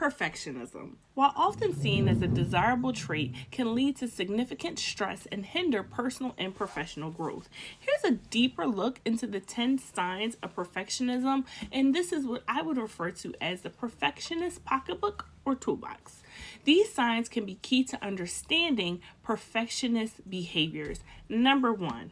Perfectionism, while often seen as a desirable trait, can lead to significant stress and hinder personal and professional growth. Here's a deeper look into the 10 signs of perfectionism, and this is what I would refer to as the Perfectionist Pocketbook or toolbox. These signs can be key to understanding perfectionist behaviors. Number 1,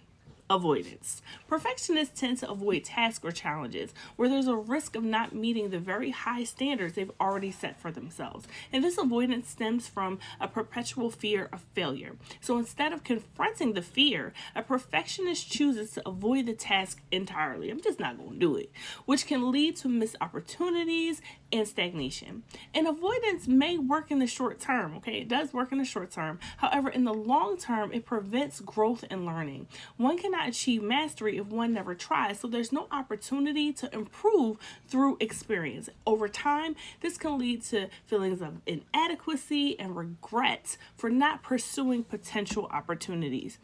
avoidance. Perfectionists tend to avoid tasks or challenges where there's a risk of not meeting the very high standards they've already set for themselves. And this avoidance stems from a perpetual fear of failure. So instead of confronting the fear, a perfectionist chooses to avoid the task entirely. I'm just not going to do it, which can lead to missed opportunities and stagnation. And avoidance may work in the short term, okay? It does work in the short term. However, in the long term, it prevents growth and learning. One cannot achieve mastery if one never tries, so there's no opportunity to improve through experience. Over time, this can lead to feelings of inadequacy and regret for not pursuing potential opportunities.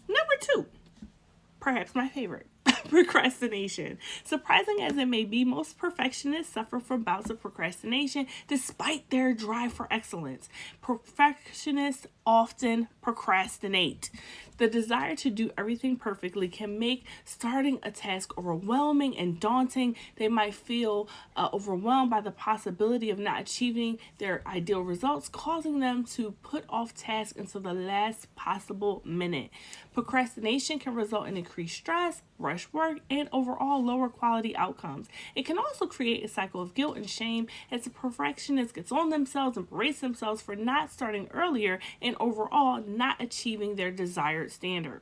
Number 2, perhaps my favorite, procrastination. Surprising as it may be, most perfectionists suffer from bouts of procrastination despite their drive for excellence. Perfectionists often procrastinate. The desire to do everything perfectly can make starting a task overwhelming and daunting. They might feel overwhelmed by the possibility of not achieving their ideal results, causing them to put off tasks until the last possible minute. Procrastination can result in increased stress, rush work, and overall lower quality outcomes. It can also create a cycle of guilt and shame as the perfectionist gets on themselves and berates themselves for not starting earlier and overall not achieving their desired standard.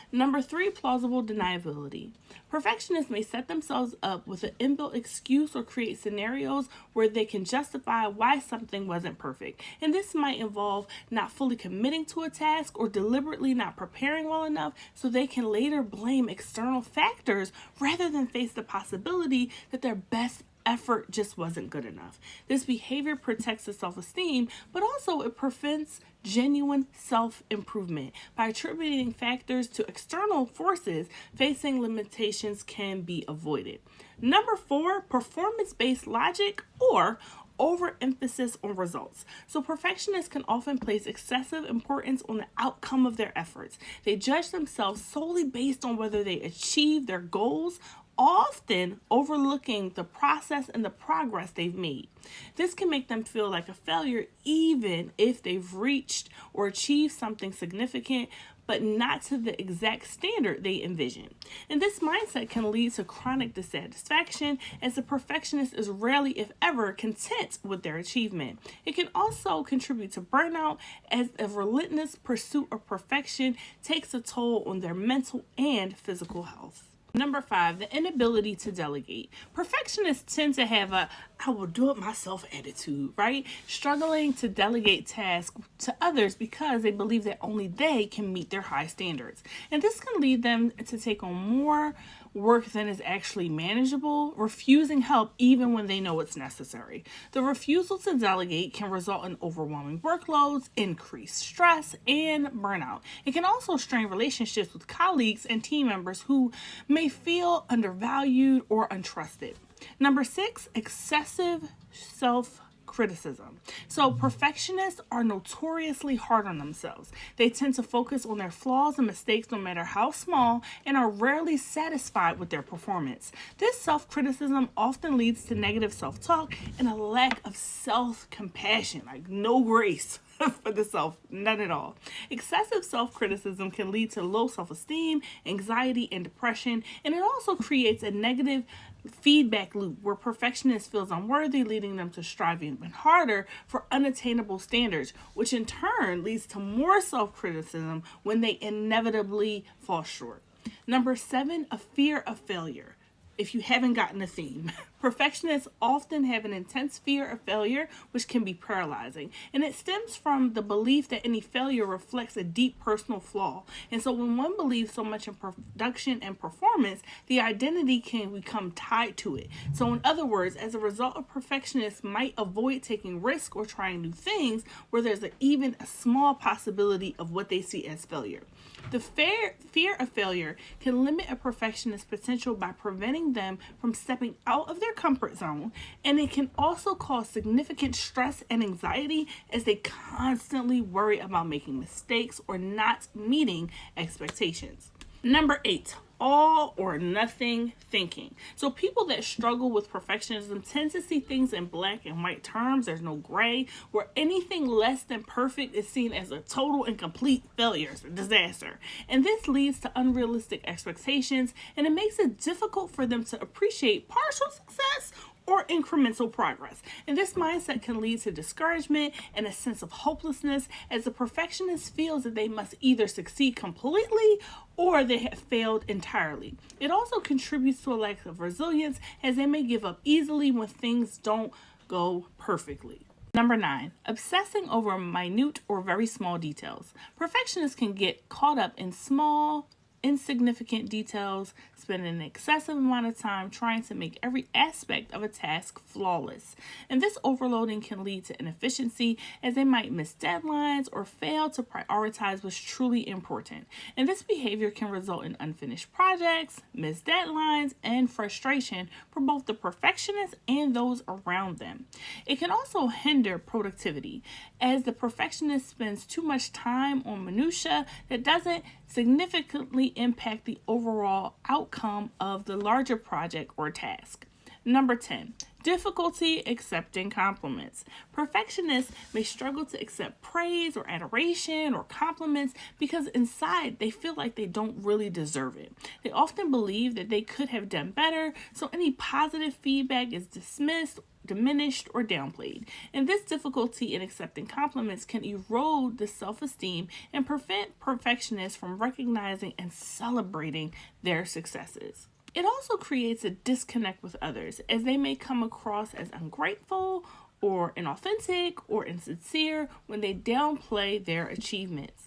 Number 3, plausible deniability. Perfectionists may set themselves up with an inbuilt excuse or create scenarios where they can justify why something wasn't perfect. And this might involve not fully committing to a task or deliberately not preparing well enough so they can later blame external factors rather than face the possibility that their best effort just wasn't good enough. This behavior protects the self-esteem, but also it prevents genuine self-improvement. By attributing factors to external forces, facing limitations can be avoided. Number 4, performance-based logic or overemphasis on results. So perfectionists can often place excessive importance on the outcome of their efforts. They judge themselves solely based on whether they achieve their goals, often overlooking the process and the progress they've made. This can make them feel like a failure even if they've reached or achieved something significant, but not to the exact standard they envision. And this mindset can lead to chronic dissatisfaction as the perfectionist is rarely, if ever, content with their achievement. It can also contribute to burnout as a relentless pursuit of perfection takes a toll on their mental and physical health. Number 5, the inability to delegate. Perfectionists tend to have a I will do it myself attitude, right? Struggling to delegate tasks to others because they believe that only they can meet their high standards. And this can lead them to take on more work than is actually manageable, refusing help even when they know it's necessary. The refusal to delegate can result in overwhelming workloads, increased stress, and burnout. It can also strain relationships with colleagues and team members who may feel undervalued or untrusted. Number 6, excessive self-criticism. So perfectionists are notoriously hard on themselves. They tend to focus on their flaws and mistakes no matter how small and are rarely satisfied with their performance. This self-criticism often leads to negative self-talk and a lack of self-compassion, like no grace for the self, none at all. Excessive self-criticism can lead to low self-esteem, anxiety, and depression, and it also creates a negative feedback loop where perfectionist feels unworthy, leading them to strive even harder for unattainable standards, which in turn leads to more self-criticism when they inevitably fall short. Number 7, a fear of failure. If you haven't gotten a theme, perfectionists often have an intense fear of failure, which can be paralyzing. And it stems from the belief that any failure reflects a deep personal flaw. And so when one believes so much in production and performance, the identity can become tied to it. So in other words, as a result, a perfectionist might avoid taking risks or trying new things where there's even a small possibility of what they see as failure. The fear of failure can limit a perfectionist's potential by preventing them from stepping out of their their comfort zone, and it can also cause significant stress and anxiety as they constantly worry about making mistakes or not meeting expectations. Number 8, all or nothing thinking. So people that struggle with perfectionism tend to see things in black and white terms. There's no gray, where anything less than perfect is seen as a total and complete failure, a disaster. And this leads to unrealistic expectations, and it makes it difficult for them to appreciate partial success or incremental progress. And this mindset can lead to discouragement and a sense of hopelessness, as the perfectionist feels that they must either succeed completely or they have failed entirely. It also contributes to a lack of resilience, as they may give up easily when things don't go perfectly. Number 9, obsessing over minute or very small details. Perfectionists can get caught up in small, insignificant details, spending an excessive amount of time trying to make every aspect of a task flawless. And this overloading can lead to inefficiency, as they might miss deadlines or fail to prioritize what's truly important. And this behavior can result in unfinished projects, missed deadlines, and frustration for both the perfectionist and those around them. It can also hinder productivity, as the perfectionist spends too much time on minutia that doesn't significantly impact the overall outcome of the larger project or task. Number 10, difficulty accepting compliments. Perfectionists may struggle to accept praise or adoration or compliments because inside they feel like they don't really deserve it. They often believe that they could have done better, so any positive feedback is dismissed, diminished, or downplayed. And this difficulty in accepting compliments can erode the self-esteem and prevent perfectionists from recognizing and celebrating their successes. It also creates a disconnect with others, as they may come across as ungrateful or inauthentic or insincere when they downplay their achievements.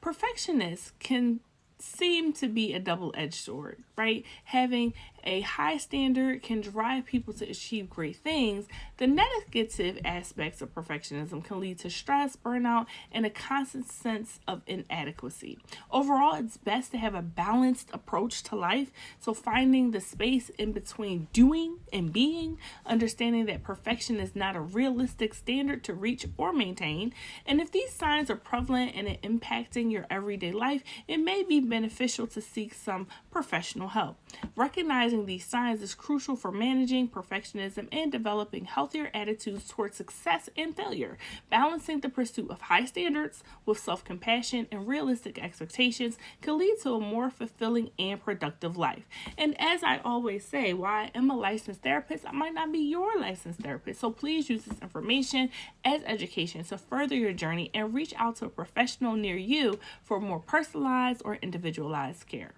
Perfectionists can seem to be a double-edged sword, right? Having a high standard can drive people to achieve great things. The negative aspects of perfectionism can lead to stress, burnout, and a constant sense of inadequacy. Overall, it's best to have a balanced approach to life. So finding the space in between doing and being, understanding that perfection is not a realistic standard to reach or maintain. And if these signs are prevalent and impacting your everyday life, it may be beneficial to seek some professional help. Recognizing these signs is crucial for managing perfectionism and developing healthier attitudes towards success and failure. Balancing the pursuit of high standards with self-compassion and realistic expectations can lead to a more fulfilling and productive life. And as I always say, while I am a licensed therapist, I might not be your licensed therapist. So please use this information as education to further your journey and reach out to a professional near you for more personalized or individualized care.